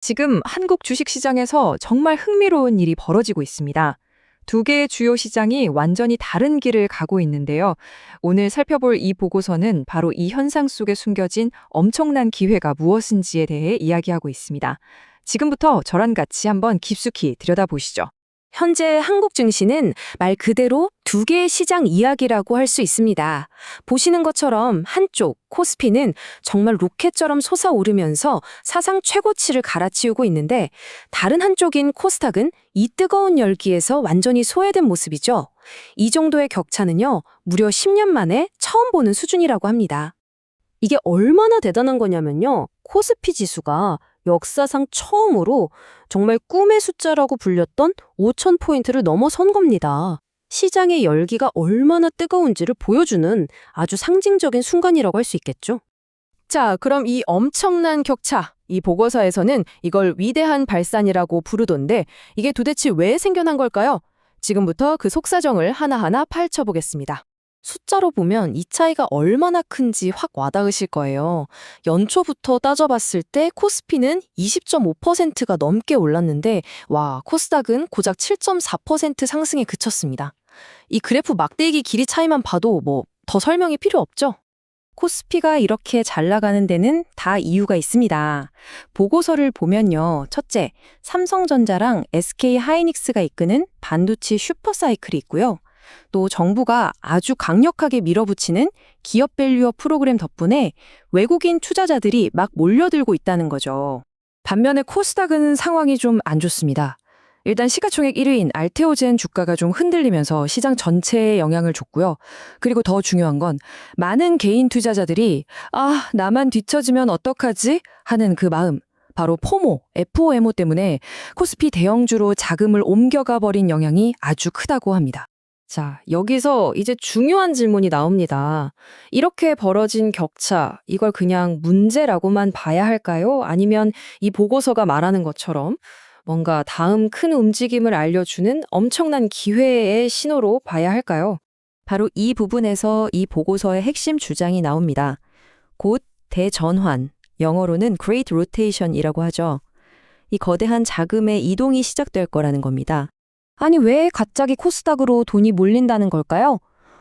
지금 한국 주식시장에서 정말 흥미로운 일이 벌어지고 있습니다. 두 개의 주요 시장이 완전히 다른 길을 가고 있는데요. 오늘 살펴볼 이 보고서는 바로 이 현상 속에 숨겨진 엄청난 기회가 무엇인지에 대해 이야기하고 있습니다. 지금부터 저랑 같이 한번 깊숙이 들여다보시죠. 현재 한국 증시는 말 그대로 두 개의 시장 이야기라고 할 수 있습니다. 보시는 것처럼 한쪽 코스피는 정말 로켓처럼 솟아오르면서 사상 최고치를 갈아치우고 있는데, 다른 한쪽인 코스닥은 이 뜨거운 열기에서 완전히 소외된 모습이죠. 이 정도의 격차는요, 무려 10년 만에 처음 보는 수준이라고 합니다. 이게 얼마나 대단한 거냐면요, 코스피 지수가 역사상 처음으로 정말 꿈의 숫자라고 불렸던 5,000포인트를 넘어선 겁니다. 시장의 열기가 얼마나 뜨거운지를 보여주는 아주 상징적인 순간이라고 할 수 있겠죠. 자, 그럼 이 엄청난 격차, 이 보고서에서는 이걸 위대한 발산이라고 부르던데 이게 도대체 왜 생겨난 걸까요? 지금부터 그 속사정을 하나하나 파헤쳐보겠습니다. 숫자로 보면 이 차이가 얼마나 큰지 확 와닿으실 거예요. 연초부터 따져봤을 때 코스피는 20.5%가 넘게 올랐는데, 와, 코스닥은 고작 7.4% 상승에 그쳤습니다. 이 그래프 막대기 길이 차이만 봐도 더 설명이 필요 없죠? 코스피가 이렇게 잘 나가는 데는 다 이유가 있습니다. 보고서를 보면요. 첫째, 삼성전자랑 SK하이닉스가 이끄는 반도체 슈퍼사이클이 있고요. 또 정부가 아주 강력하게 밀어붙이는 기업 밸류업 프로그램 덕분에 외국인 투자자들이 막 몰려들고 있다는 거죠. 반면에 코스닥은 상황이 좀 안 좋습니다. 일단 시가총액 1위인 알테오젠 주가가 좀 흔들리면서 시장 전체에 영향을 줬고요. 그리고 더 중요한 건 많은 개인 투자자들이 나만 뒤처지면 어떡하지? 하는 그 마음. 바로 포모, FOMO 때문에 코스피 대형주로 자금을 옮겨가 버린 영향이 아주 크다고 합니다. 자, 여기서 이제 중요한 질문이 나옵니다. 이렇게 벌어진 격차, 이걸 그냥 문제라고만 봐야 할까요? 아니면 이 보고서가 말하는 것처럼 뭔가 다음 큰 움직임을 알려주는 엄청난 기회의 신호로 봐야 할까요? 바로 이 부분에서 이 보고서의 핵심 주장이 나옵니다. 곧 대전환, 영어로는 Great Rotation이라고 하죠. 이 거대한 자금의 이동이 시작될 거라는 겁니다. 아니, 왜 갑자기 코스닥으로 돈이 몰린다는 걸까요?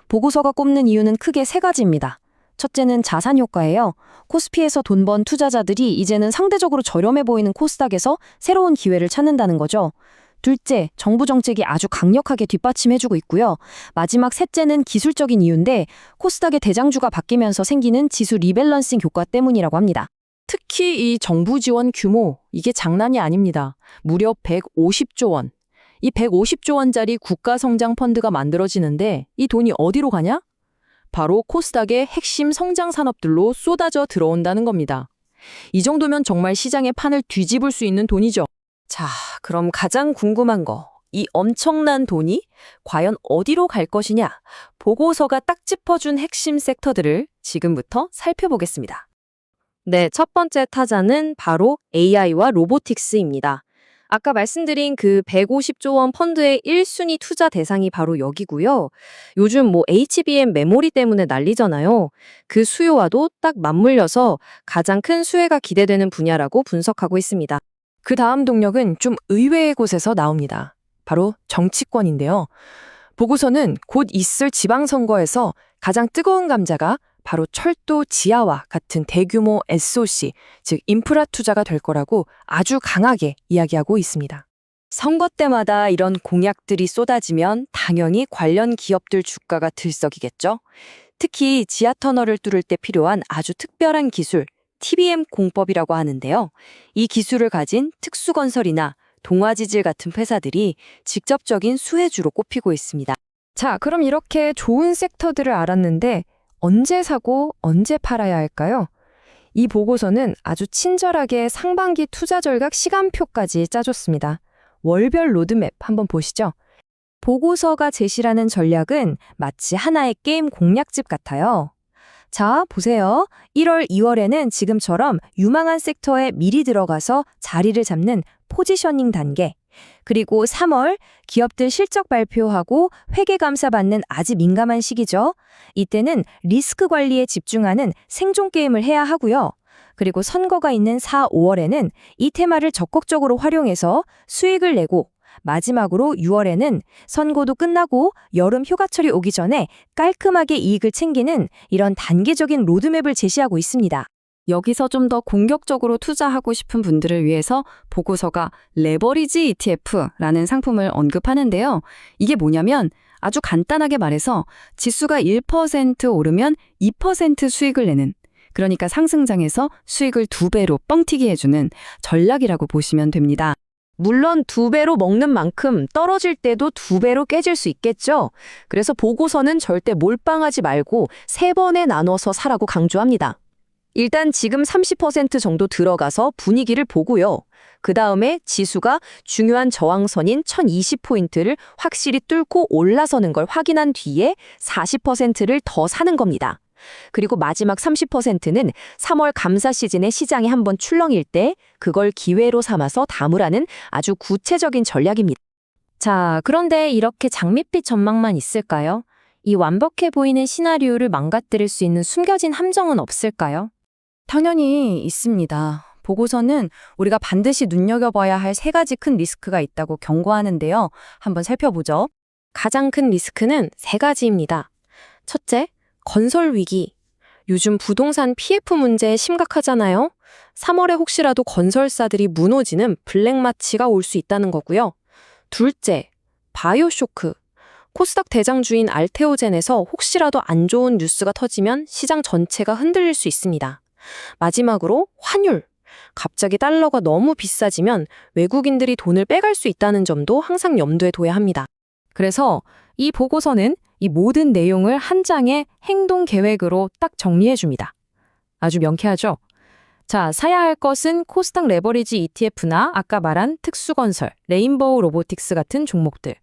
보고서가 꼽는 이유는 크게 세 가지입니다. 첫째는 자산 효과예요. 코스피에서 돈 번 투자자들이 이제는 상대적으로 저렴해 보이는 코스닥에서 새로운 기회를 찾는다는 거죠. 둘째, 정부 정책이 아주 강력하게 뒷받침해주고 있고요. 마지막 셋째는 기술적인 이유인데, 코스닥의 대장주가 바뀌면서 생기는 지수 리밸런싱 효과 때문이라고 합니다. 특히 이 정부 지원 규모, 이게 장난이 아닙니다. 무려 150조 원. 이 150조 원짜리 국가성장 펀드가 만들어지는데 이 돈이 어디로 가냐? 바로 코스닥의 핵심 성장 산업들로 쏟아져 들어온다는 겁니다. 이 정도면 정말 시장의 판을 뒤집을 수 있는 돈이죠. 자, 그럼 가장 궁금한 거, 이 엄청난 돈이 과연 어디로 갈 것이냐? 보고서가 딱 짚어준 핵심 섹터들을 지금부터 살펴보겠습니다. 네, 첫 번째 타자는 바로 AI와 로보틱스입니다. 아까 말씀드린 그 150조 원 펀드의 1순위 투자 대상이 바로 여기고요. 요즘 HBM 메모리 때문에 난리잖아요. 그 수요와도 딱 맞물려서 가장 큰 수혜가 기대되는 분야라고 분석하고 있습니다. 그 다음 동력은 좀 의외의 곳에서 나옵니다. 바로 정치권인데요. 보고서는 곧 있을 지방선거에서 가장 뜨거운 감자가 바로 철도 지하화 같은 대규모 SOC, 즉 인프라 투자가 될 거라고 아주 강하게 이야기하고 있습니다. 선거 때마다 이런 공약들이 쏟아지면 당연히 관련 기업들 주가가 들썩이겠죠. 특히 지하터널을 뚫을 때 필요한 아주 특별한 기술, TBM 공법이라고 하는데요. 이 기술을 가진 특수건설이나 동아지질 같은 회사들이 직접적인 수혜주로 꼽히고 있습니다. 자, 그럼 이렇게 좋은 섹터들을 알았는데 언제 사고 언제 팔아야 할까요? 이 보고서는 아주 친절하게 상반기 투자 전략 시간표까지 짜줬습니다. 월별 로드맵 한번 보시죠. 보고서가 제시하는 전략은 마치 하나의 게임 공략집 같아요. 자, 보세요. 1월, 2월에는 지금처럼 유망한 섹터에 미리 들어가서 자리를 잡는 포지셔닝 단계. 그리고 3월, 기업들 실적 발표하고 회계감사 받는 아주 민감한 시기죠. 이때는 리스크 관리에 집중하는 생존 게임을 해야 하고요. 그리고 선거가 있는 4, 5월에는 이 테마를 적극적으로 활용해서 수익을 내고 마지막으로 6월에는 선거도 끝나고 여름 휴가철이 오기 전에 깔끔하게 이익을 챙기는 이런 단계적인 로드맵을 제시하고 있습니다. 여기서 좀 더 공격적으로 투자하고 싶은 분들을 위해서 보고서가 레버리지 ETF라는 상품을 언급하는데요. 이게 뭐냐면 아주 간단하게 말해서 지수가 1% 오르면 2% 수익을 내는, 그러니까 상승장에서 수익을 2배로 뻥튀기 해주는 전략이라고 보시면 됩니다. 물론 2배로 먹는 만큼 떨어질 때도 2배로 깨질 수 있겠죠. 그래서 보고서는 절대 몰빵하지 말고 3번에 나눠서 사라고 강조합니다. 일단 지금 30% 정도 들어가서 분위기를 보고요. 그 다음에 지수가 중요한 저항선인 1020포인트를 확실히 뚫고 올라서는 걸 확인한 뒤에 40%를 더 사는 겁니다. 그리고 마지막 30%는 3월 감사 시즌에 시장이 한번 출렁일 때 그걸 기회로 삼아서 담으라는 아주 구체적인 전략입니다. 자, 그런데 이렇게 장밋빛 전망만 있을까요? 이 완벽해 보이는 시나리오를 망가뜨릴 수 있는 숨겨진 함정은 없을까요? 당연히 있습니다. 보고서는 우리가 반드시 눈여겨봐야 할 3가지 큰 리스크가 있다고 경고하는데요. 한번 살펴보죠. 가장 큰 리스크는 3가지입니다. 첫째, 건설 위기. 요즘 부동산 PF 문제 심각하잖아요. 3월에 혹시라도 건설사들이 무너지는 블랙마치가 올 수 있다는 거고요. 둘째, 바이오 쇼크. 코스닥 대장주인 알테오젠에서 혹시라도 안 좋은 뉴스가 터지면 시장 전체가 흔들릴 수 있습니다. 마지막으로 환율. 갑자기 달러가 너무 비싸지면 외국인들이 돈을 빼갈 수 있다는 점도 항상 염두에 둬야 합니다. 그래서 이 보고서는 이 모든 내용을 한 장의 행동 계획으로 딱 정리해 줍니다. 아주 명쾌하죠? 자, 사야 할 것은 코스닥 레버리지 ETF나 아까 말한 특수건설, 레인보우 로보틱스 같은 종목들.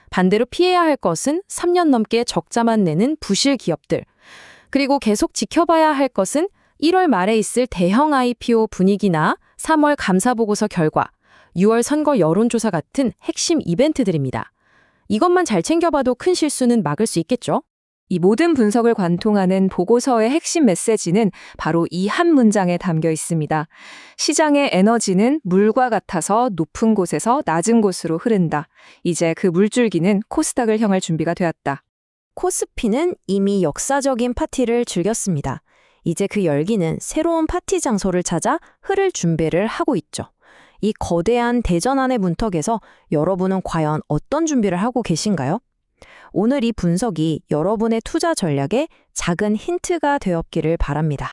반대로 피해야 할 것은 3년 넘게 적자만 내는 부실 기업들. 그리고 계속 지켜봐야 할 것은 1월 말에 있을 대형 IPO 분위기나 3월 감사보고서 결과, 6월 선거 여론조사 같은 핵심 이벤트들입니다. 이것만 잘 챙겨봐도 큰 실수는 막을 수 있겠죠? 이 모든 분석을 관통하는 보고서의 핵심 메시지는 바로 이 한 문장에 담겨 있습니다. 시장의 에너지는 물과 같아서 높은 곳에서 낮은 곳으로 흐른다. 이제 그 물줄기는 코스닥을 향할 준비가 되었다. 코스피는 이미 역사적인 파티를 즐겼습니다. 이제 그 열기는 새로운 파티 장소를 찾아 흐를 준비를 하고 있죠. 이 거대한 대전환의 문턱에서 여러분은 과연 어떤 준비를 하고 계신가요? 오늘 이 분석이 여러분의 투자 전략에 작은 힌트가 되었기를 바랍니다.